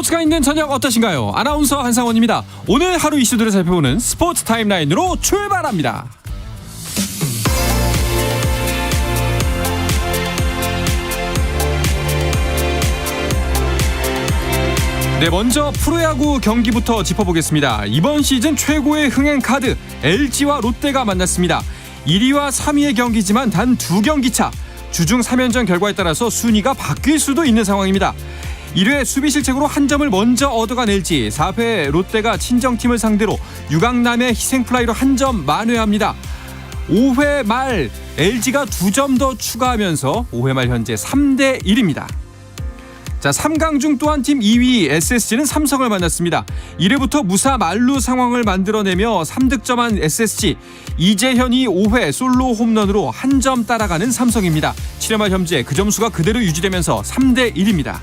스포츠가 있는 저녁 어떠신가요? 아나운서 한상원입니다. 오늘 하루 이슈들을 살펴보는 스포츠 타임라인으로 출발합니다. 네, 먼저 프로야구 경기부터 짚어보겠습니다. 이번 시즌 최고의 흥행 카드 LG와 롯데가 만났습니다. 1위와 3위의 경기지만 단 2경기 차. 주중 3연전 결과에 따라서 순위가 바뀔 수도 있는 상황입니다. 1회 수비 실책으로 한 점을 먼저 얻어간 LG, 4회 롯데가 친정팀을 상대로 유강남의 희생플라이로 한 점 만회합니다. 5회 말 LG가 2점 더 추가하면서 5회 말 현재 3대1입니다. 자, 3강 중 또 한 팀 2위 SSG는 삼성을 만났습니다. 1회부터 무사 만루 상황을 만들어내며 3득점한 SSG, 이재현이 5회 솔로 홈런으로 한 점 따라가는 삼성입니다. 7회 말 현재 그 점수가 그대로 유지되면서 3대1입니다.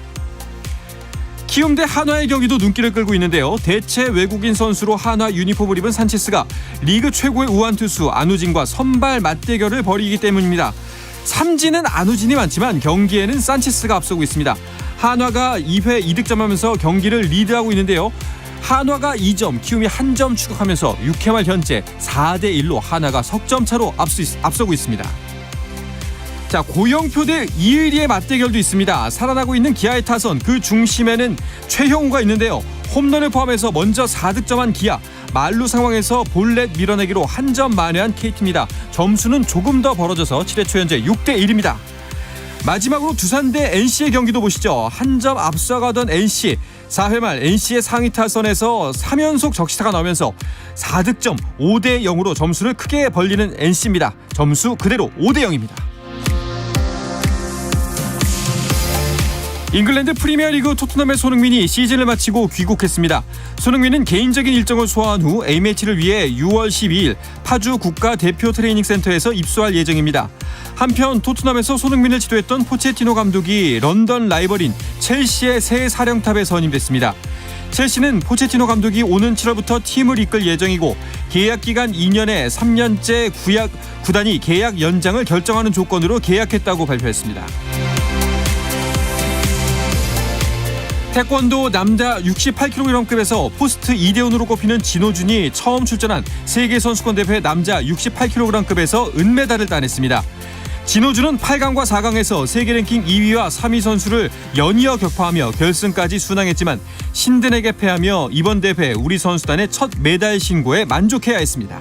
키움 대 한화의 경기도 눈길을 끌고 있는데요. 대체 외국인 선수로 한화 유니폼을 입은 산체스가 리그 최고의 우완투수 안우진과 선발 맞대결을 벌이기 때문입니다. 삼진은 안우진이 많지만 경기에는 산체스가 앞서고 있습니다. 한화가 2회 2득점하면서 경기를 리드하고 있는데요. 한화가 2점, 키움이 1점 추격하면서 6회 말 현재 4대1로 한화가 석점차로 앞서고 있습니다. 자, 고영표 대 이의리의 맞대결도 있습니다. 살아나고 있는 기아의 타선, 그 중심에는 최형우가 있는데요. 홈런을 포함해서 먼저 4득점한 기아, 만루 상황에서 볼넷 밀어내기로 한 점 만회한 KT입니다. 점수는 조금 더 벌어져서 7회 초 현재 6대1입니다. 마지막으로 두산 대 NC의 경기도 보시죠. 한 점 앞서가던 NC, 4회 말 NC의 상위 타선에서 3연속 적시타가 나오면서 4득점 5대0으로 점수를 크게 벌리는 NC입니다. 점수 그대로 5대0입니다. 잉글랜드 프리미어리그 토트넘의 손흥민이 시즌을 마치고 귀국했습니다. 손흥민은 개인적인 일정을 소화한 후 A매치를 위해 6월 12일 파주 국가대표 트레이닝센터에서 입소할 예정입니다. 한편 토트넘에서 손흥민을 지도했던 포체티노 감독이 런던 라이벌인 첼시의 새 사령탑에 선임됐습니다. 첼시는 포체티노 감독이 오는 7월부터 팀을 이끌 예정이고 계약 기간 2년에 3년째 구단이 계약 연장을 결정하는 조건으로 계약했다고 발표했습니다. 태권도 남자 68kg급에서 포스트 이대훈으로 꼽히는 진호준이 처음 출전한 세계선수권대회 남자 68kg급에서 은메달을 따냈습니다. 진호준은 8강과 4강에서 세계 랭킹 2위와 3위 선수를 연이어 격파하며 결승까지 순항했지만 신든에게 패하며 이번 대회 우리 선수단의 첫 메달 신고에 만족해야 했습니다.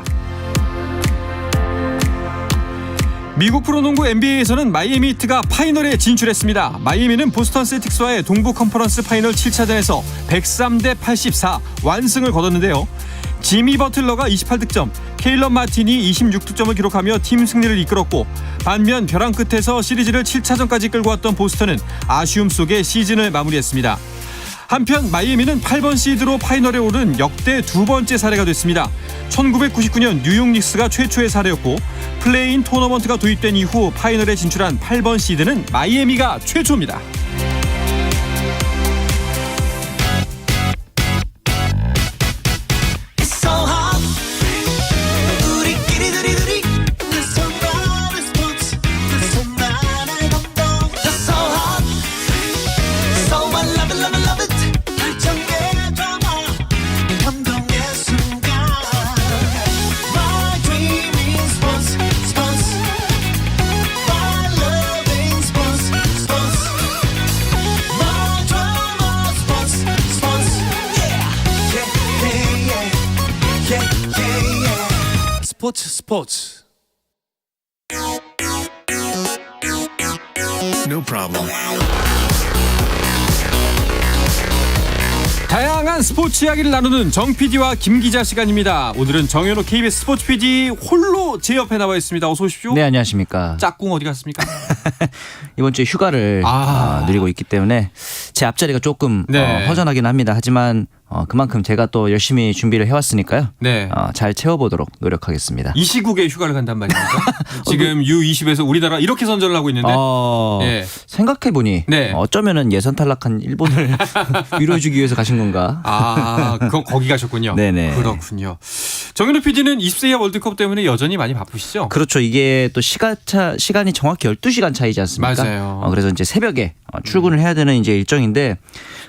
미국 프로농구 NBA에서는 마이애미 히트가 파이널에 진출했습니다. 마이애미는 보스턴 셀틱스와의 동부 컨퍼런스 파이널 7차전에서 103대 84 완승을 거뒀는데요. 지미 버틀러가 28득점, 케일런 마틴이 26득점을 기록하며 팀 승리를 이끌었고 반면 벼랑 끝에서 시리즈를 7차전까지 끌고 왔던 보스턴은 아쉬움 속에 시즌을 마무리했습니다. 한편 마이애미는 8번 시드로 파이널에 오른 역대 두 번째 사례가 됐습니다. 1999년 뉴욕 닉스가 최초의 사례였고 플레이인 토너먼트가 도입된 이후 파이널에 진출한 8번 시드는 마이애미가 최초입니다. 스포츠. No problem. 다양한 스포츠 이야기를 나누는 정 PD와 김 기자 시간입니다. 오늘은 정현호 KBS 스포츠 PD 홀로 제 옆에 나와 있습니다. 어서 오십시오. 네, 안녕하십니까. 짝꿍 어디 갔습니까? 이번 주에 휴가를 누리고 있기 때문에 제 앞자리가 조금 네. 허전하긴 합니다. 하지만 그만큼 제가 또 열심히 준비를 해왔으니까요. 네. 잘 채워보도록 노력하겠습니다. 이 시국에 휴가를 간단 말입니까? 지금 U20에서 우리나라 이렇게 선전을 하고 있는데. 예. 생각해보니 네. 어쩌면은 예선 탈락한 일본을 위로해주기 위해서 가신 건가? 거기 가셨군요. 네네. 그렇군요. 정현우 PD는 20세 이하 월드컵 때문에 여전히 많이 바쁘시죠? 그렇죠. 이게 또 시간이 정확히 12시간 차이지 않습니까? 맞아요. 그래서 이제 새벽에 출근을 해야 되는 이제 일정인데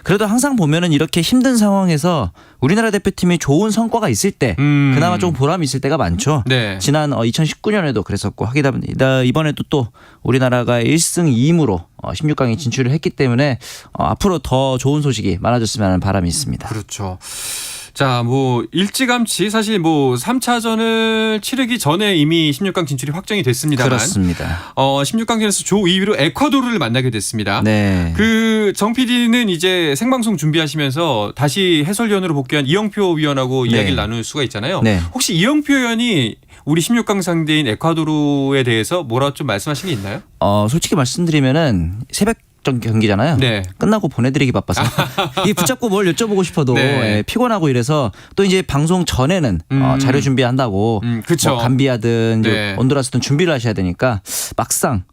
그래도 항상 보면은 이렇게 힘든 상황에서 우리나라 대표팀이 좋은 성과가 있을 때 그나마 좀 보람이 있을 때가 많죠. 네. 지난 2019년에도 그랬었고 하기다 보니까 이번에도 또 우리나라가 1승 2무로 16강에 진출을 했기 때문에 앞으로 더 좋은 소식이 많아졌으면 하는 바람이 있습니다. 그렇죠. 자, 일찌감치 사실 3차전을 치르기 전에 이미 16강 진출이 확정이 됐습니다만. 그렇습니다. 16강전에서 조 2위로 에콰도르를 만나게 됐습니다. 네. 정 PD는 이제 생방송 준비하시면서 다시 해설위원으로 복귀한 이영표 위원하고 네. 이야기를 나눌 수가 있잖아요. 네. 혹시 이영표 위원이 우리 16강 상대인 에콰도르에 대해서 뭐라 좀 말씀하신 게 있나요? 솔직히 말씀드리면은 새벽 경기잖아요. 네. 끝나고 보내드리기 바빠서 이 붙잡고 뭘 여쭤보고 싶어도 네. 피곤하고 이래서 또 이제 방송 전에는 자료 준비한다고 그쵸. 감비아든 네. 온두라스든 준비를 하셔야 되니까 막상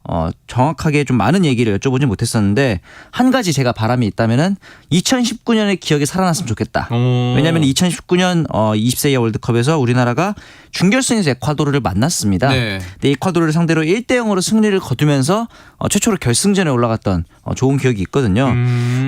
정확하게 좀 많은 얘기를 여쭤보지 못했었는데 한 가지 제가 바람이 있다면은 2019년의 기억이 살아났으면 좋겠다. 왜냐하면 2019년 20세 이하 월드컵에서 우리나라가 준결승에서 에콰도르를 만났습니다. 네. 근데 에콰도르를 상대로 1대0으로 승리를 거두면서 최초로 결승전에 올라갔던 좋은 기억이 있거든요.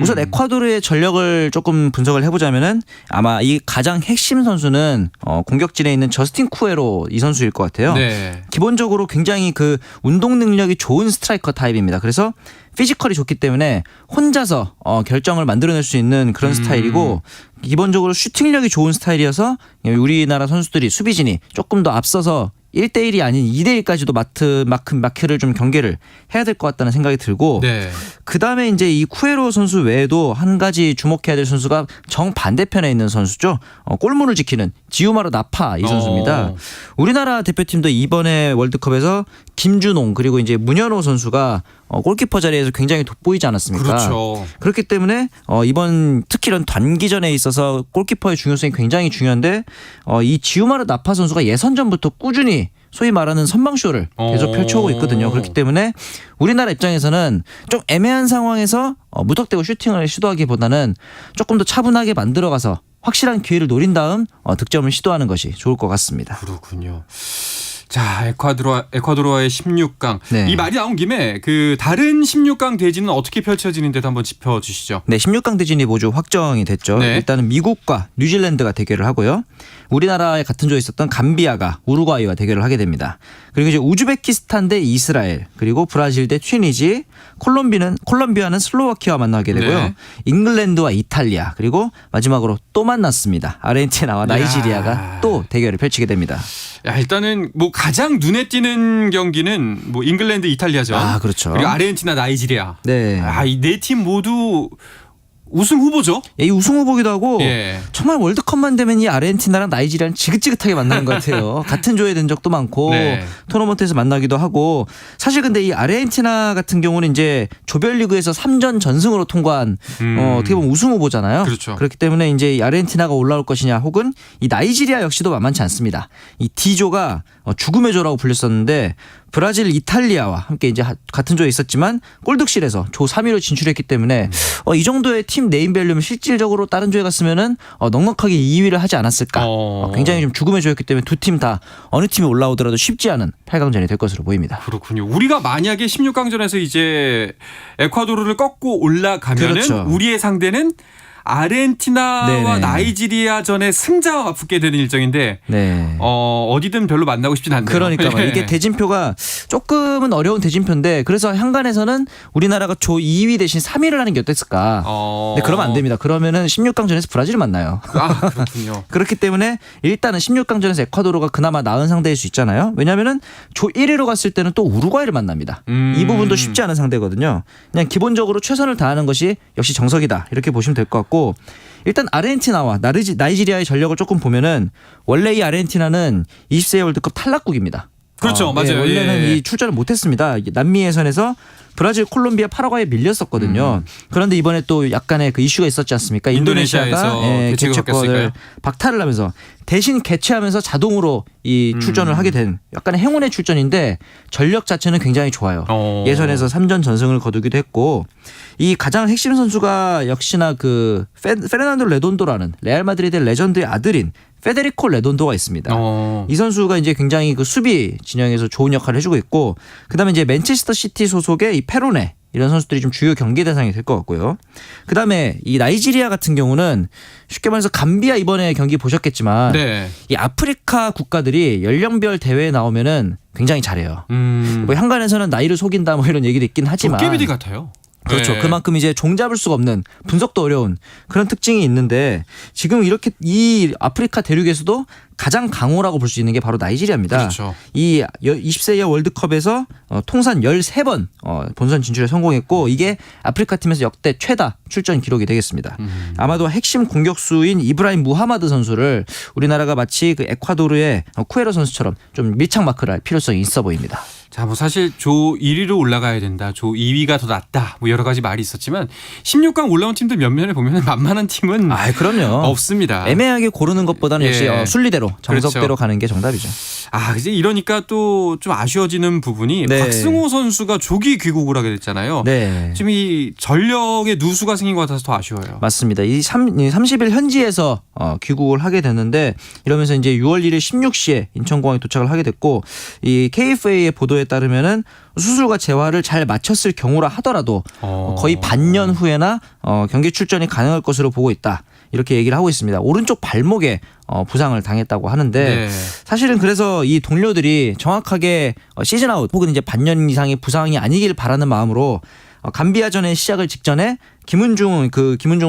우선 에콰도르의 전력을 조금 분석을 해보자면은 아마 이 가장 핵심 선수는 공격진에 있는 저스틴 쿠에로 이 선수일 것 같아요. 네. 기본적으로 굉장히 그 운동 능력이 좋은 스트라이커 타입입니다. 그래서 피지컬이 좋기 때문에 혼자서 결정을 만들어낼 수 있는 그런 스타일이고 기본적으로 슈팅력이 좋은 스타일이어서 우리나라 선수들이 수비진이 조금 더 앞서서 1대1이 아닌 2대1까지도 마크를 좀 경계를 해야 될 것 같다는 생각이 들고 네. 그다음에 이제 이 쿠에로 선수 외에도 한 가지 주목해야 될 선수가 정반대편에 있는 선수죠. 골문을 지키는 지우마르 나파 이 선수입니다. 우리나라 대표팀도 이번에 월드컵에서 김준홍 그리고 이제 문현호 선수가 골키퍼 자리에서 굉장히 돋보이지 않았습니까? 그렇죠. 그렇기 때문에 이번 특히 이런 단기전에 있어서 골키퍼의 중요성이 굉장히 중요한데 이 지우마르 나파 선수가 예선전부터 꾸준히 소위 말하는 선방쇼를 계속 펼쳐오고 있거든요. 그렇기 때문에 우리나라 입장에서는 좀 애매한 상황에서 무턱대고 슈팅을 시도하기보다는 조금 더 차분하게 만들어가서 확실한 기회를 노린 다음 득점을 시도하는 것이 좋을 것 같습니다. 그렇군요. 자, 에콰도르와의 16강. 네. 이 말이 나온 김에 그 다른 16강 대진은 어떻게 펼쳐지는데도 한번 짚어주시죠. 네, 16강 대진이 모두 확정이 됐죠. 네. 일단은 미국과 뉴질랜드가 대결을 하고요. 우리나라에 같은 조에 있었던 감비아가 우루과이와 대결을 하게 됩니다. 그리고 이제 우즈베키스탄 대 이스라엘, 그리고 브라질 대 튀니지, 콜롬비아는 슬로바키아와 만나게 되고요. 네. 잉글랜드와 이탈리아, 그리고 마지막으로 또 만났습니다. 아르헨티나와 나이지리아가 또 대결을 펼치게 됩니다. 야, 일단은 가장 눈에 띄는 경기는 잉글랜드 이탈리아전. 그렇죠. 그리고 아르헨티나 나이지리아. 네. 이 네 팀 모두 우승 후보죠. 이 우승 후보기도 하고 예. 정말 월드컵만 되면 이 아르헨티나랑 나이지리아는 지긋지긋하게 만나는 것 같아요. 같은 조에 든 적도 많고 네. 토너먼트에서 만나기도 하고 사실 근데 이 아르헨티나 같은 경우는 이제 조별리그에서 3전 전승으로 통과한 어떻게 보면 우승 후보잖아요. 그렇죠. 그렇기 때문에 이제 이 아르헨티나가 올라올 것이냐 혹은 이 나이지리아 역시도 만만치 않습니다. 이 D조가 죽음의 조라고 불렸었는데 브라질, 이탈리아와 함께 이제 같은 조에 있었지만 골득실에서 조 3위로 진출했기 때문에 이 정도의 팀 네임밸류면 실질적으로 다른 조에 갔으면은 넉넉하게 2위를 하지 않았을까. 굉장히 좀 죽음의 조였기 때문에 두 팀 다 어느 팀이 올라오더라도 쉽지 않은 8강전이 될 것으로 보입니다. 그렇군요. 우리가 만약에 16강전에서 이제 에콰도르를 꺾고 올라가면은 그렇죠. 우리의 상대는 아르헨티나와 네네. 나이지리아전의 승자와 맞붙게 되는 일정인데 네. 어디든 별로 만나고 싶진 않네요. 그러니까 예. 이게 대진표가 조금은 어려운 대진표인데 그래서 한간에서는 우리나라가 조 2위 대신 3위를 하는 게 어땠을까. 근데 그러면 안 됩니다. 그러면은 16강전에서 브라질을 만나요. 그렇군요. 그렇기 때문에 일단은 16강전에서 에콰도르가 그나마 나은 상대일 수 있잖아요. 왜냐하면 조 1위로 갔을 때는 또 우루과이를 만납니다. 이 부분도 쉽지 않은 상대거든요. 그냥 기본적으로 최선을 다하는 것이 역시 정석이다 이렇게 보시면 될 것 같고 일단 아르헨티나와 나이지리아의 전력을 조금 보면은 원래 이 아르헨티나는 20세 월드컵 탈락국입니다. 그렇죠. 맞아요. 원래는 예. 이 출전을 못했습니다. 남미 예선에서 브라질, 콜롬비아, 파라과이에 밀렸었거든요. 그런데 이번에 또 약간의 그 이슈가 있었지 않습니까? 인도네시아가 개최권을 박탈을 하면서 대신 개최하면서 자동으로 이 출전을 하게 된 약간의 행운의 출전인데 전력 자체는 굉장히 좋아요. 예선에서 3전 전승을 거두기도 했고 이 가장 핵심 선수가 역시나 그 페르난도 레돈도라는 레알 마드리드 레전드의 아들인 페데리코 레돈도가 있습니다. 이 선수가 이제 굉장히 그 수비 진영에서 좋은 역할을 해주고 있고 그다음에 이제 맨체스터 시티 소속의 이 페로네 이런 선수들이 좀 주요 경기 대상이 될 것 같고요. 그다음에 이 나이지리아 같은 경우는 쉽게 말해서 감비아 이번에 경기 보셨겠지만 네. 이 아프리카 국가들이 연령별 대회에 나오면은 굉장히 잘해요. 뭐 현관에서는 나이를 속인다 뭐 이런 얘기도 있긴 하지만 도깨비들 같아요. 그렇죠. 네. 그만큼 이제 종잡을 수가 없는 분석도 어려운 그런 특징이 있는데 지금 이렇게 이 아프리카 대륙에서도 가장 강호라고 볼 수 있는 게 바로 나이지리아입니다. 그렇죠. 이 20세 이하 월드컵에서 통산 13번 본선 진출에 성공했고 이게 아프리카 팀에서 역대 최다 출전 기록이 되겠습니다. 아마도 핵심 공격수인 이브라임 무하마드 선수를 우리나라가 마치 그 에콰도르의 쿠에로 선수처럼 좀 밀착 마크를 할 필요성이 있어 보입니다. 자, 뭐 사실 조 1위로 올라가야 된다. 조 2위가 더 낫다. 뭐 여러 가지 말이 있었지만 16강 올라온 팀들 몇몇을 보면 만만한 팀은 그럼요. 없습니다. 애매하게 고르는 것보다는 역시 순리대로 정석대로 그렇죠. 가는 게 정답이죠. 이제 이러니까 또 좀 아쉬워지는 부분이 네. 박승호 선수가 조기 귀국을 하게 됐잖아요. 네. 지금 이 전력의 누수가 생긴 것 같아서 더 아쉬워요. 맞습니다. 이 30일 현지에서 귀국을 하게 됐는데 이러면서 이제 6월 1일 16시에 인천공항에 도착을 하게 됐고 이 KFA의 보도에 따르면은 수술과 재활을 잘 마쳤을 경우라 하더라도 거의 반년 후에나 경기 출전이 가능할 것으로 보고 있다. 이렇게 얘기를 하고 있습니다. 오른쪽 발목에 부상을 당했다고 하는데 네. 사실은 그래서 이 동료들이 정확하게 시즌 아웃 혹은 이제 반년 이상의 부상이 아니길 바라는 마음으로 감비아전의 시작을 직전에 김은중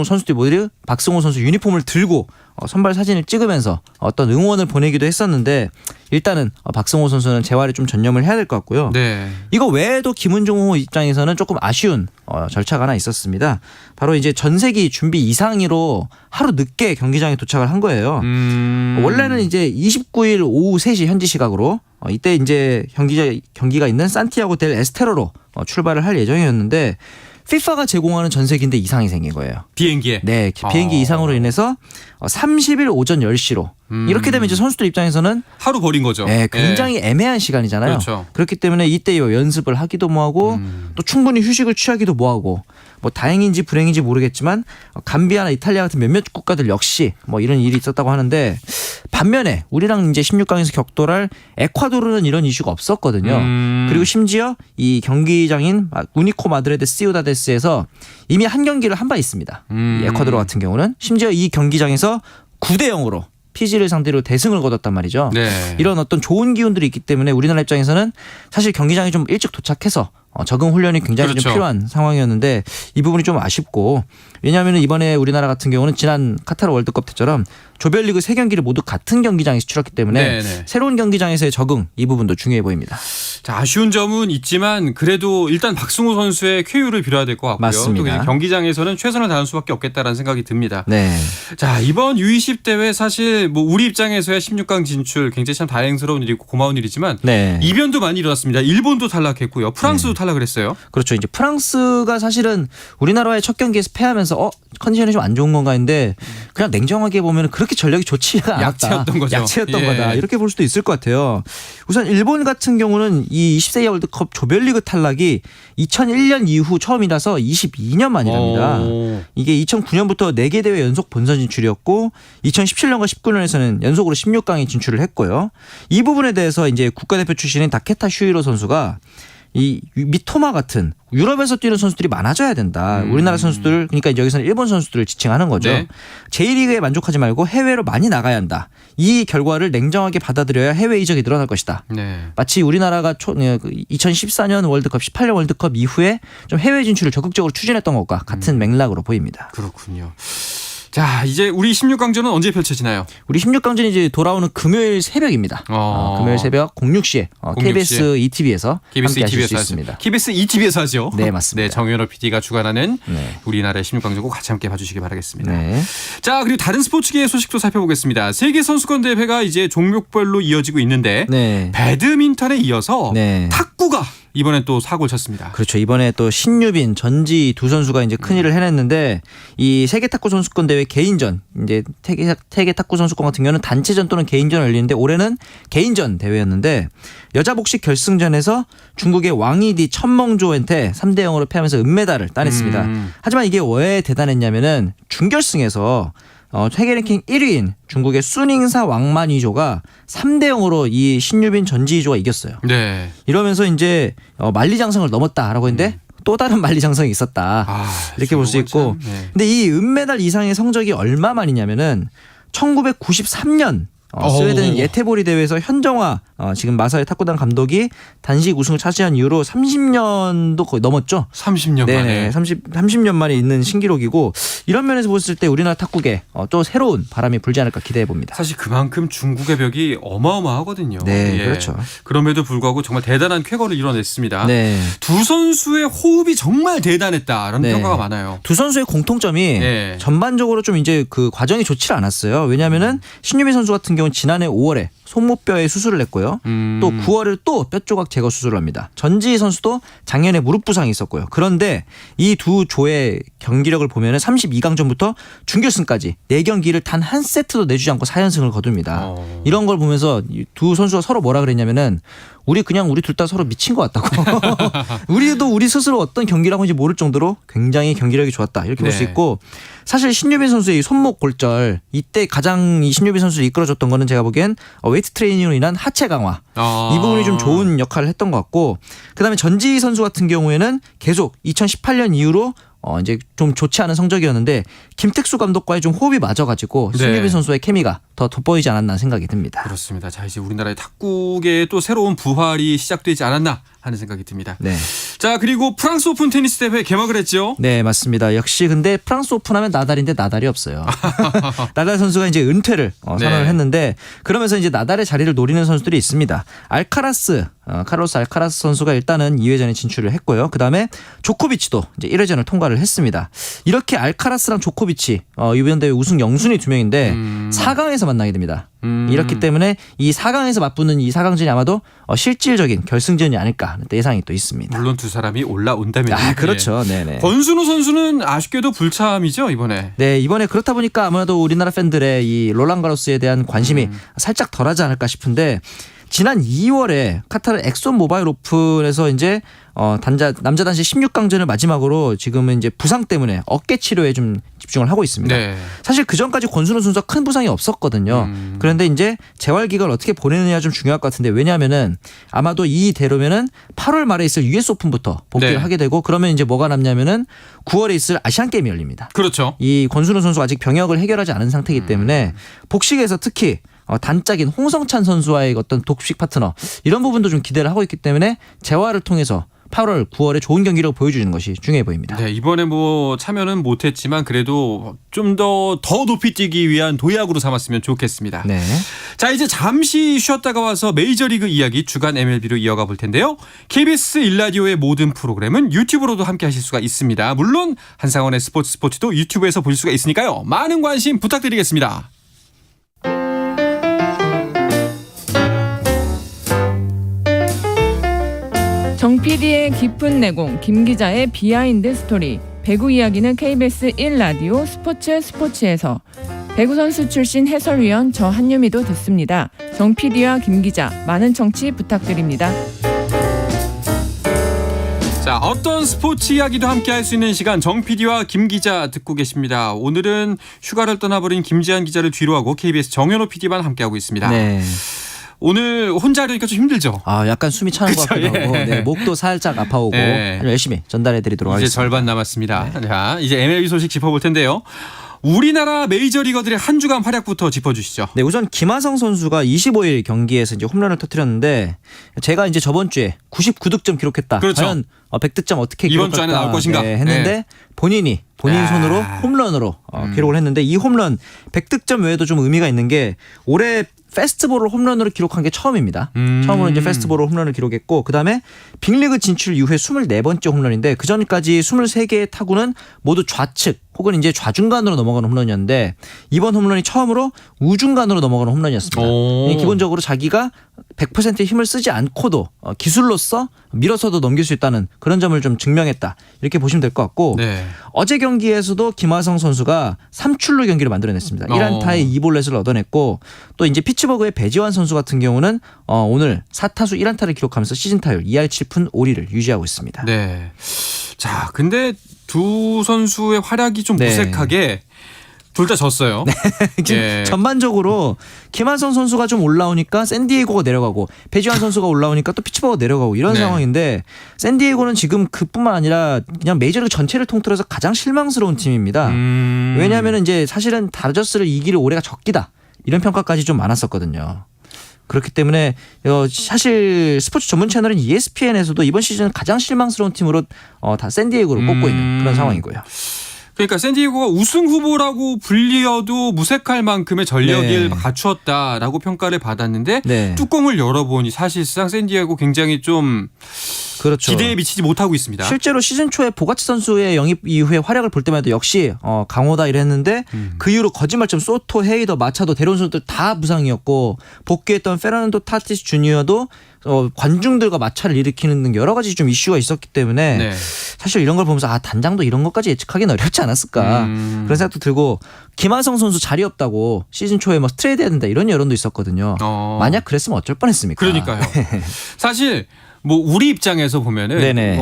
선수들이 모두 박승호 선수 유니폼을 들고 선발 사진을 찍으면서 어떤 응원을 보내기도 했었는데 일단은 박승호 선수는 재활에 좀 전념을 해야 될 것 같고요. 네. 이거 외에도 김은중 입장에서는 조금 아쉬운 절차가 하나 있었습니다. 바로 이제 전세기 준비 이상으로 하루 늦게 경기장에 도착을 한 거예요. 원래는 이제 29일 오후 3시 현지 시각으로 이때 이제 경기가 있는 산티아고 델 에스테로로 출발을 할 예정이었는데 FIFA가 제공하는 전세기인데 이상이 생긴 거예요. 비행기에. 네, 비행기 이상으로 인해서 30일 오전 10시로 이렇게 되면 이제 선수들 입장에서는 하루 버린 거죠. 네, 굉장히 애매한 시간이잖아요. 그렇죠. 그렇기 때문에 이때 연습을 하기도 뭐하고 또 충분히 휴식을 취하기도 뭐하고 뭐 다행인지 불행인지 모르겠지만 감비아나 이탈리아 같은 몇몇 국가들 역시 뭐 이런 일이 있었다고 하는데 반면에 우리랑 이제 16강에서 격돌할 에콰도르는 이런 이슈가 없었거든요. 그리고 심지어 이 경기장인 우니코 마드레드 시우다데스에서 이미 한 경기를 한 바 있습니다. 이 에콰도르 같은 경우는 심지어 이 경기장에서 9대 0으로 피지를 상대로 대승을 거뒀단 말이죠. 네. 이런 어떤 좋은 기운들이 있기 때문에 우리나라 입장에서는 사실 경기장에 좀 일찍 도착해서 적응 훈련이 굉장히 그렇죠. 좀 필요한 상황이었는데 이 부분이 좀 아쉽고 왜냐하면 이번에 우리나라 같은 경우는 지난 카타르 월드컵 때처럼 조별리그 3경기를 모두 같은 경기장에서 치렀기 때문에 네네. 새로운 경기장에서의 적응 이 부분도 중요해 보입니다. 자, 아쉬운 점은 있지만 그래도 일단 박승호 선수의 쾌유를 빌어야 될 것 같고요. 맞습니다. 또 그냥 경기장에서는 최선을 다하는 수밖에 없겠다라는 생각이 듭니다. 네. 자, 이번 U20 대회 사실 뭐 우리 입장에서야 16강 진출 굉장히 참 다행스러운 일이고 고마운 일이지만 네. 이변도 많이 일어났습니다. 일본도 탈락했고요. 프랑스도 탈락을 했어요. 그렇죠. 이제 프랑스가 사실은 우리나라의 첫 경기에서 패하면서 컨디션이 좀 안 좋은 건가 했는데 그냥 냉정하게 보면 그렇게 전력이 좋지가 않았다. 약체였던 거죠. 약체였던 예. 거다. 이렇게 볼 수도 있을 것 같아요. 우선 일본 같은 경우는 이 20세 이하 월드컵 조별리그 탈락이 2001년 이후 처음이라서 22년 만이랍니다. 이게 2009년부터 4개 대회 연속 본선 진출이었고 2017년과 19년에서는 연속으로 16강에 진출을 했고요. 이 부분에 대해서 이제 국가대표 출신인 다케타 슈이로 선수가 이 미토마 같은 유럽에서 뛰는 선수들이 많아져야 된다. 우리나라 선수들 그러니까 여기서는 일본 선수들을 지칭하는 거죠. 네. J리그에 만족하지 말고 해외로 많이 나가야 한다. 이 결과를 냉정하게 받아들여야 해외 이적이 늘어날 것이다. 네. 마치 우리나라가 2014년 월드컵, 18년 월드컵 이후에 좀 해외 진출을 적극적으로 추진했던 것과 같은 맥락으로 보입니다. 그렇군요. 자, 이제 우리 16강전은 언제 펼쳐지나요? 우리 16강전이 이제 돌아오는 금요일 새벽입니다. 금요일 새벽 06시에 KBS ETV에서 KBS 함께 하실 수 ETV에서 있습니다. KBS ETV에서 하죠. 네, 맞습니다. 네, 정현호 PD가 주관하는 네. 우리나라의 16강전 꼭 같이 함께 봐주시기 바라겠습니다. 네. 자, 그리고 다른 스포츠계의 소식도 살펴보겠습니다. 세계 선수권 대회가 이제 종목별로 이어지고 있는데 네. 배드민턴에 이어서 네. 탁구가 이번엔 또 사고를 쳤습니다. 그렇죠. 이번에 또 신유빈, 전지 두 선수가 이제 큰일을 해냈는데 이 세계 탁구 선수권 대회 개인전 이제 세계 탁구 선수권 같은 경우는 단체전 또는 개인전을 열리는데 올해는 개인전 대회였는데 여자 복식 결승전에서 중국의 왕이디 천멍조한테 3대 0으로 패하면서 은메달을 따냈습니다. 하지만 이게 왜 대단했냐면은 준결승에서 세계 랭킹 1위인 중국의 수닝사 왕만이조가 3대 0으로 이 신유빈 전지희조가 이겼어요. 네. 이러면서 이제 만리장성을 넘었다라고 했는데 또 다른 만리장성이 있었다. 이렇게 볼 수 있고. 네. 근데 이 은메달 이상의 성적이 얼마만이냐면은 1993년 스웨덴 예테보리 대회에서 현정화 지금 마사의 탁구단 감독이 단식 우승을 차지한 이후로 30년도 거의 넘었죠. 30년 만에. 30년 만에 있는 신기록이고 이런 면에서 봤을 때 우리나라 탁구계 또 새로운 바람이 불지 않을까 기대해 봅니다. 사실 그만큼 중국의 벽이 어마어마하거든요. 네, 그렇죠. 그럼에도 불구하고 정말 대단한 쾌거를 이뤄냈습니다. 네. 두 선수의 호흡이 정말 대단했다라는 네. 평가가 많아요. 두 선수의 공통점이 네. 전반적으로 좀 이제 그 과정이 좋지 않았어요. 왜냐하면은 신유빈 선수 같은 경우는 지난해 5월에 손목뼈에 수술을 했고요. 또 9월에 또 뼈 조각 제거 수술을 합니다. 전지희 선수도 작년에 무릎 부상이 있었고요. 그런데 이 두 조의 경기력을 보면은 32강전부터 준결승까지 4경기를 단 한 세트도 내주지 않고 4연승을 거둡니다. 이런 걸 보면서 이 두 선수가 서로 뭐라 그랬냐면은 우리 둘 다 서로 미친 것 같다고. 우리도 우리 스스로 어떤 경기라고 하는지 모를 정도로 굉장히 경기력이 좋았다. 이렇게 볼 수 네. 있고 사실 신유빈 선수의 이 손목 골절 이때 가장 이 신유빈 선수를 이끌어줬던 거는 제가 보기엔 웨이트 트레이닝으로 인한 하체 강화 이 부분이 좀 좋은 역할을 했던 것 같고 그다음에 전지희 선수 같은 경우에는 계속 2018년 이후로 이제 좀 좋지 않은 성적이었는데 김택수 감독과의 좀 호흡이 맞아가지고 네. 신유빈 선수의 케미가 더 돋보이지 않았나 생각이 듭니다. 그렇습니다. 자, 이제 우리나라의 탁구계에 또 새로운 부활이 시작되지 않았나 하는 생각이 듭니다. 네. 자, 그리고 프랑스 오픈 테니스 대회 개막을 했죠. 네, 맞습니다. 역시 근데 프랑스 오픈 하면 나달인데 나달이 없어요. 나달 선수가 이제 은퇴를 선언을 네. 했는데 그러면서 이제 나달의 자리를 노리는 선수들이 있습니다. 알카라스, 카를로스 알카라스 선수가 일단은 2회전에 진출을 했고요. 그다음에 조코비치도 이제 1회전을 통과를 했습니다. 이렇게 알카라스랑 조코비치 이번 대회 우승 영순위 2명인데 4강에서 만나게 됩니다. 이렇기 때문에 이 4강에서 맞붙는 이 4강전이 아마도 실질적인 결승전이 아닐까 하는 예상이 또 있습니다. 물론 두 사람이 올라온다면. 그렇죠. 네네. 권순우 선수는 아쉽게도 불참이죠, 이번에. 네, 이번에 그렇다 보니까 아무래도 우리나라 팬들의 이 롤랑가로스에 대한 관심이 살짝 덜하지 않을까 싶은데 지난 2월에 카타르 엑손 모바일 오픈에서 이제 남자 단식 16강전을 마지막으로 지금은 이제 부상 때문에 어깨 치료에 좀 집중을 하고 있습니다. 네. 사실 그 전까지 권순우 선수가 큰 부상이 없었거든요. 그런데 이제 재활 기간을 어떻게 보내느냐 좀 중요할 것 같은데 왜냐하면은 아마도 이대로면은 8월 말에 있을 US 오픈부터 복귀를 네. 하게 되고 그러면 이제 뭐가 남냐면은 9월에 있을 아시안 게임이 열립니다. 그렇죠. 이 권순우 선수가 아직 병역을 해결하지 않은 상태이기 때문에 복식에서 특히 단짝인 홍성찬 선수와의 어떤 독식 파트너 이런 부분도 좀 기대를 하고 있기 때문에 재활을 통해서 8월, 9월에 좋은 경기력을 보여주는 것이 중요해 보입니다. 네, 이번에 뭐 참여는 못했지만 그래도 좀 더 높이 뛰기 위한 도약으로 삼았으면 좋겠습니다. 네. 자, 이제 잠시 쉬었다가 와서 메이저리그 이야기 주간 MLB로 이어가 볼 텐데요. KBS 1라디오의 모든 프로그램은 유튜브로도 함께 하실 수가 있습니다. 물론 한상원의 스포츠도 유튜브에서 보실 수가 있으니까요. 많은 관심 부탁드리겠습니다. 정 PD의 깊은 내공, 김 기자의 비하인드 스토리. 배구 이야기는 KBS 1라디오 스포츠에서 배구 선수 출신 해설위원 저 한유미도 듣습니다. 정 PD와 김 기자 많은 청취 부탁드립니다. 자, 어떤 스포츠 이야기도 함께 할 수 있는 시간 정 PD와 김 기자 듣고 계십니다. 오늘은 휴가를 떠나버린 김지한 기자를 뒤로 하고 KBS 정현호 PD만 함께하고 있습니다. 네. 오늘 혼자 하려니까 좀 힘들죠? 약간 숨이 차는 것 같기도 하고 예. 네, 목도 살짝 아파오고 예. 아주 열심히 전달해드리도록 이제 하겠습니다. 절반 남았습니다. 자, 이제 MLB 소식 짚어볼 텐데요. 우리나라 메이저리거들의 한 주간 활약부터 짚어주시죠. 네, 우선 김하성 선수가 25일 경기에서 이제 홈런을 터뜨렸는데 제가 이제 저번 주에 99득점 기록했다. 그렇죠. 과연 100득점 어떻게 이번 기록할까 주 안에 나올 것인가? 네, 했는데 본인 손으로 홈런으로 기록을 했는데 이 홈런 100득점 외에도 좀 의미가 있는 게 올해 페스티벌을 홈런으로 기록한 게 처음입니다. 처음으로 이제 페스티벌을 홈런을 기록했고 그다음에 빅리그 진출 이후에 24번째 홈런인데 그 전까지 23개의 타구는 모두 좌측 혹은 이제 좌중간으로 넘어가는 홈런이었는데 이번 홈런이 처음으로 우중간으로 넘어가는 홈런이었습니다. 기본적으로 자기가 100% 힘을 쓰지 않고도 기술로서 밀어서도 넘길 수 있다는 그런 점을 좀 증명했다. 이렇게 보시면 될 것 같고 네. 어제 경기에서도 김하성 선수가 3출루 경기를 만들어냈습니다. 1안타에 2볼넷을 얻어냈고 또 이제 피츠버그의 배지환 선수 같은 경우는 오늘 4타수 1안타를 기록하면서 시즌 타율 2할 7푼 5리를 유지하고 있습니다. 네. 자, 근데 두 선수의 활약이 좀 네. 무색하게 둘 다 졌어요. 지금 예. 전반적으로 김하성 선수가 좀 올라오니까 샌디에이고가 내려가고 배지환 선수가 올라오니까 또 피츠버그가 내려가고 이런 네. 상황인데 샌디에이고는 지금 그뿐만 아니라 그냥 메이저리그 전체를 통틀어서 가장 실망스러운 팀입니다. 왜냐하면 이제 사실은 다저스를 이길 올해가 적기다 이런 평가까지 좀 많았었거든요. 그렇기 때문에 사실 스포츠 전문 채널인 ESPN에서도 이번 시즌 가장 실망스러운 팀으로 다 샌디에이고를 꼽고 있는 그런 상황이고요. 그러니까 샌디에이고가 우승 후보라고 불리어도 무색할 만큼의 전력을 네. 갖추었다라고 평가를 받았는데 네. 뚜껑을 열어보니 사실상 샌디에이고 굉장히 좀 그렇죠. 기대에 미치지 못하고 있습니다. 실제로 시즌 초에 보가치 선수의 영입 이후에 활약을 볼 때마다 역시 강호다 이랬는데 그 이후로 거짓말처럼 소토, 헤이더, 마차도 데려온 선수들 다 부상이었고 복귀했던 페르난도 타티스 주니어도 관중들과 마찰을 일으키는 등 여러 가지 좀 이슈가 있었기 때문에 네. 사실 이런 걸 보면서 단장도 이런 것까지 예측하기는 어렵지 않았을까 그런 생각도 들고 김하성 선수 자리 없다고 시즌 초에 막 트레이드해야 된다 이런 여론도 있었거든요. 만약 그랬으면 어쩔 뻔했습니까? 그러니까요. 사실 뭐 우리 입장에서 보면은 네네.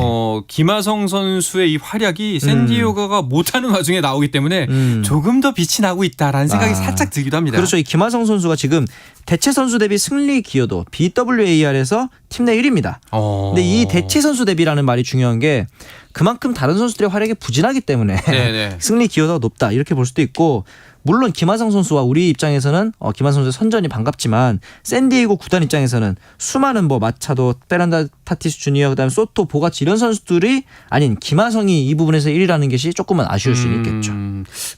김하성 선수의 이 활약이 샌디에이고가 못하는 와중에 나오기 때문에 조금 더 빛이 나고 있다라는 생각이 살짝 들기도 합니다. 그렇죠. 이 김하성 선수가 지금 대체 선수 대비 승리 기여도 BWAR에서 팀 내 1위입니다. 근데 이 대체 선수 대비라는 말이 중요한 게 그만큼 다른 선수들의 활약이 부진하기 때문에 네네. 승리 기여도가 높다 이렇게 볼 수도 있고 물론 김하성 선수와 우리 입장에서는 김하성 선수의 선전이 반갑지만 샌디에이고 구단 입장에서는 수많은 뭐 마차도 페란다 타티스 주니어 그다음에 소토 보가치 이런 선수들이 아닌 김하성이 이 부분에서 1위라는 것이 조금은 아쉬울 수는 있겠죠.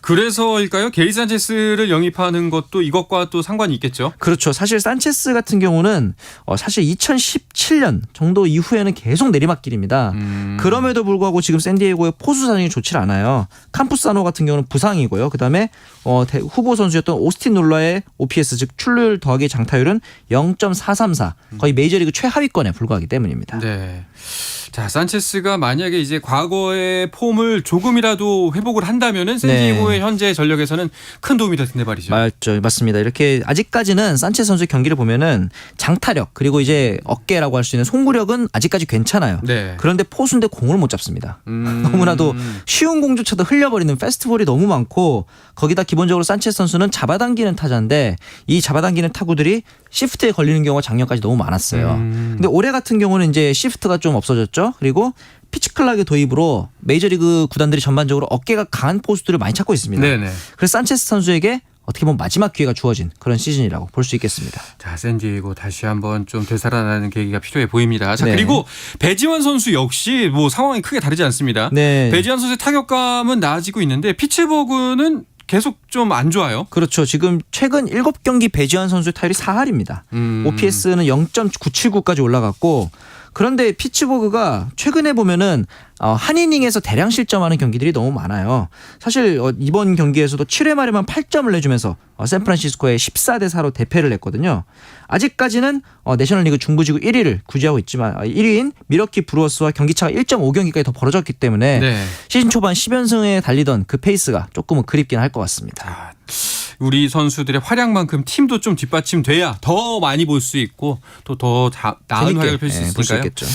그래서일까요? 게리 산체스를 영입하는 것도 이것과 또 상관이 있겠죠. 그렇죠. 사실 산체스 같은 경우는 사실 2017년 정도 이후에는 계속 내리막길입니다. 그럼에도 불구하고 지금 샌디에이고의 포수 사정이 좋지 않아요. 캠푸사노 같은 경우는 부상이고요. 그다음에 후보 선수였던 오스틴 놀라의 OPS 즉 출루율 더하기 장타율은 0.434 거의 메이저리그 최하위권에 불과하기 때문입니다. 네. 자, 산체스가 만약에 이제 과거의 폼을 조금이라도 회복을 한다면은 샌디에이고의 현재 전력에서는 큰 도움이 될 텐데 말이죠. 맞습니다. 이렇게 아직까지는 산체스 선수의 경기를 보면은 장타력 그리고 이제 어깨라고 할 수 있는 송구력은 아직까지 괜찮아요. 네. 그런데 포수인데 공을 못 잡습니다. 너무나도 쉬운 공조차도 흘려버리는 페스트볼이 너무 많고 거기다 기본적으로 산체스 선수는 잡아당기는 타자인데 이 잡아당기는 타구들이 시프트에 걸리는 경우가 작년까지 너무 많았어요. 근데 올해 같은 경우는 이제 시프트가 좀 없어졌죠. 그리고 피치클락의 도입으로 메이저리그 구단들이 전반적으로 어깨가 강한 포수들을 많이 찾고 있습니다. 네네. 그래서 산체스 선수에게 어떻게 보면 마지막 기회가 주어진 그런 시즌이라고 볼 수 있겠습니다. 자, 샌디에이고 다시 한번 좀 되살아나는 계기가 필요해 보입니다. 자, 네. 그리고 배지환 선수 역시 뭐 상황이 크게 다르지 않습니다. 네. 배지환 선수의 타격감은 나아지고 있는데 피츠버그는 계속 좀 안 좋아요. 그렇죠. 지금 최근 7경기 배지환 선수의 타율이 4할입니다. OPS는 0.979까지 올라갔고 그런데 피츠버그가 최근에 보면은 한 이닝에서 대량 실점하는 경기들이 너무 많아요. 사실 이번 경기에서도 7회 말에만 8점을 내주면서 샌프란시스코에 14대 4로 대패를 했거든요. 아직까지는 내셔널리그 중부지구 1위를 구지하고 있지만 1위인 미러키 브루어스와 경기차가 1.5경기까지 더 벌어졌기 때문에 네. 시즌 초반 10연승에 달리던 그 페이스가 조금은 그립긴 할 것 같습니다. 우리 선수들의 활약만큼 팀도 좀 뒷받침돼야 더 많이 볼 수 있고 또 더 나은 활약을 펼 수 있으니까요. 있겠죠.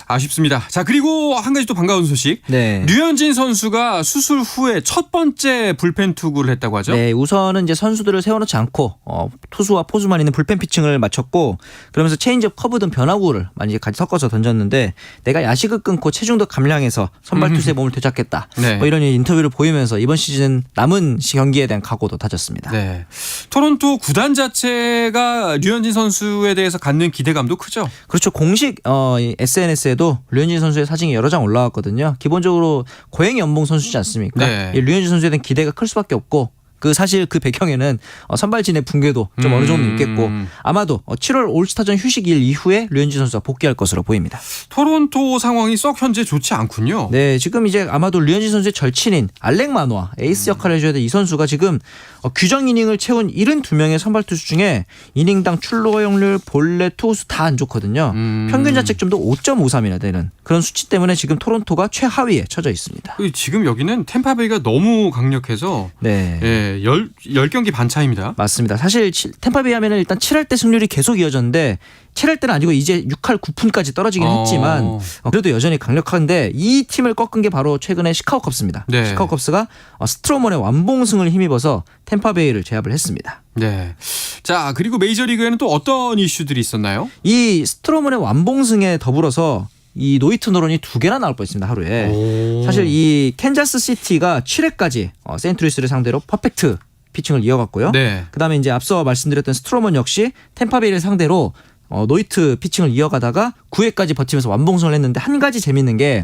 아쉽습니다. 자, 그리고 한 가지 또 반가운 소식. 네. 류현진 선수가 수술 후에 첫 번째 불펜 투구를 했다고 하죠. 네, 우선은 이제 선수들을 세워놓지 않고 투수와 포수만 있는 불펜 피칭을 마쳤고 그러면서 체인지업 커브 등 변화구를 많이 같이 섞어서 던졌는데 내가 야식을 끊고 체중도 감량해서 선발 투수의 몸을 되찾겠다. 네. 뭐 이런 인터뷰를 보이면서 이번 시즌 남은 경기에 대한 각오도 다졌습니다. 네. 토론토 구단 자체가 류현진 선수에 대해서 갖는 기대감도 크죠. 그렇죠. 공식 SNS에도 류현진 선수의 사진이 여러 장 올라왔거든요. 기본적으로 고행 연봉 선수지 않습니까? 네. 이 류현진 선수에 대한 기대가 클 수밖에 없고 사실 그 배경에는 선발진의 붕괴도 좀 어느 정도 있겠고 아마도 7월 올스타전 휴식일 이후에 류현진 선수가 복귀할 것으로 보입니다. 토론토 상황이 썩 현재 좋지 않군요. 네, 지금 이제 아마도 류현진 선수의 절친인 알렉 마노아 에이스 역할을 해줘야 될 이 선수가 지금 규정 이닝을 채운 72명의 선발 투수 중에 이닝당 출루 허용률, 볼넷, 투수 다 안 좋거든요. 평균 자책점도 5.53이나 되는 그런 수치 때문에 지금 토론토가 최하위에 처져 있습니다. 지금 여기는 템파베이가 너무 강력해서 네. 예, 10경기 반 차입니다. 맞습니다. 사실 템파베이 하면은 일단 7할 때 승률이 계속 이어졌는데 7할 때는 아니고 이제 6할 9푼까지 떨어지긴 했지만 그래도 여전히 강력한데 이 팀을 꺾은 게 바로 최근에 시카고 컵스입니다. 네. 시카고 컵스가 스트로먼의 완봉승을 힘입어서 템파베이를 제압을 했습니다. 네. 자, 그리고 메이저리그에는 또 어떤 이슈들이 있었나요? 이 스트로먼의 완봉승에 더불어서 이 노히트 노런이 2개나 나올 뻔했습니다. 하루에. 오. 사실 이 캔자스 시티가 7회까지 세인트루이스를 상대로 퍼펙트 피칭을 이어갔고요. 네. 그다음에 이제 앞서 말씀드렸던 스트로먼 역시 템파베이를 상대로 노히트 피칭을 이어가다가 9회까지 버티면서 완봉승을 했는데 한 가지 재밌는 게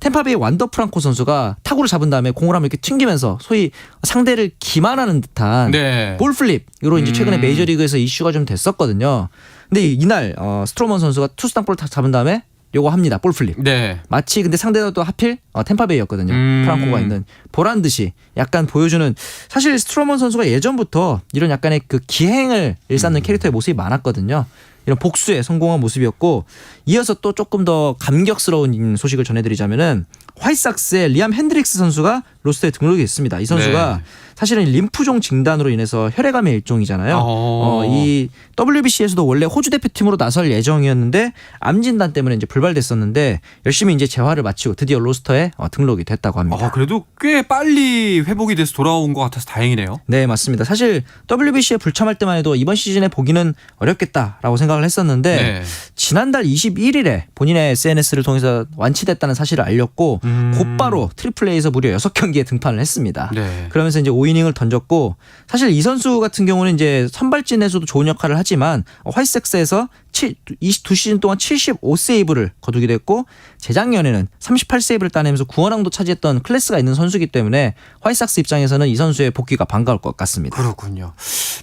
템파베이 완더 프랑코 선수가 타구를 잡은 다음에 공을 한번 이렇게 튕기면서 소위 상대를 기만하는 듯한 네. 볼 플립으로 이제 최근에 메이저리그에서 이슈가 좀 됐었거든요. 근데 이날 스트로먼 선수가 투수 땅볼을 딱 잡은 다음에 요거 합니다. 볼 플립. 네. 마치 근데 상대가 또 하필 템파베이였거든요. 프랑코가 있는 보란 듯이 약간 보여주는 사실 스트로먼 선수가 예전부터 이런 약간의 그 기행을 일삼는 캐릭터의 모습이 많았거든요. 이런 복수에 성공한 모습이었고 이어서 또 조금 더 감격스러운 소식을 전해드리자면은 화이트삭스의 리암 핸드릭스 선수가 로스터에 등록이 됐습니다. 이 선수가 네. 사실은 림프종 진단으로 인해서 혈액암의 일종이잖아요. 이 WBC에서도 원래 호주 대표팀으로 나설 예정이었는데 암 진단 때문에 이제 불발됐었는데 열심히 이제 재활을 마치고 드디어 로스터에 등록이 됐다고 합니다. 그래도 꽤 빨리 회복이 돼서 돌아온 것 같아서 다행이네요. 네, 맞습니다. 사실 WBC에 불참할 때만 해도 이번 시즌에 보기는 어렵겠다라고 생각을 했었는데 네. 지난달 21일에 본인의 SNS를 통해서 완치됐다는 사실을 알렸고 곧바로 트리플 A에서 무려 6경기에 등판을 했습니다. 네. 그러면서 이제 5이닝을 던졌고 사실 이 선수 같은 경우는 이제 선발진에서도 좋은 역할을 하지만 화이트삭스에서 22시즌 동안 75세이브를 거두기도 했고 재작년에는 38세이브를 따내면서 구원왕도 차지했던 클래스가 있는 선수이기 때문에 화이트삭스 입장에서는 이 선수의 복귀가 반가울 것 같습니다. 그렇군요.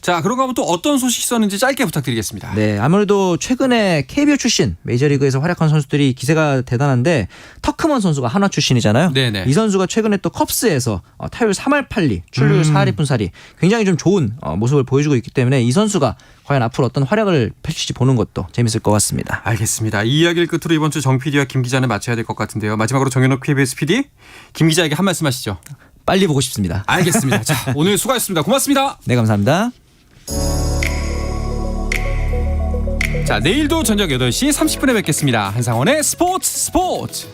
자, 그런가 하면 또 어떤 소식이 있었는지 짧게 부탁드리겠습니다. 네, 아무래도 최근에 KBO 출신 메이저리그에서 활약한 선수들이 기세가 대단한데 터크먼 선수가 한화 출신이잖아요. 네네. 이 선수가 최근에 또 컵스에서 타율 3할 8리, 출루율 4할 2푼 4리 굉장히 좀 좋은 모습을 보여주고 있기 때문에 이 선수가 과연 앞으로 어떤 활약을 펼칠지 보는 것도 재밌을 것 같습니다. 알겠습니다. 이 이야기를 끝으로 이번 주 정 PD와 김 기자는 마쳐야 될 것 같은데요. 마지막으로 정현욱 KBS PD, 김 기자에게 한 말씀 하시죠. 빨리 보고 싶습니다. 알겠습니다. 자, 오늘 수고하셨습니다. 고맙습니다. 네, 감사합니다. 자, 내일도 저녁 8시 30분에 뵙겠습니다. 한상원의 스포츠.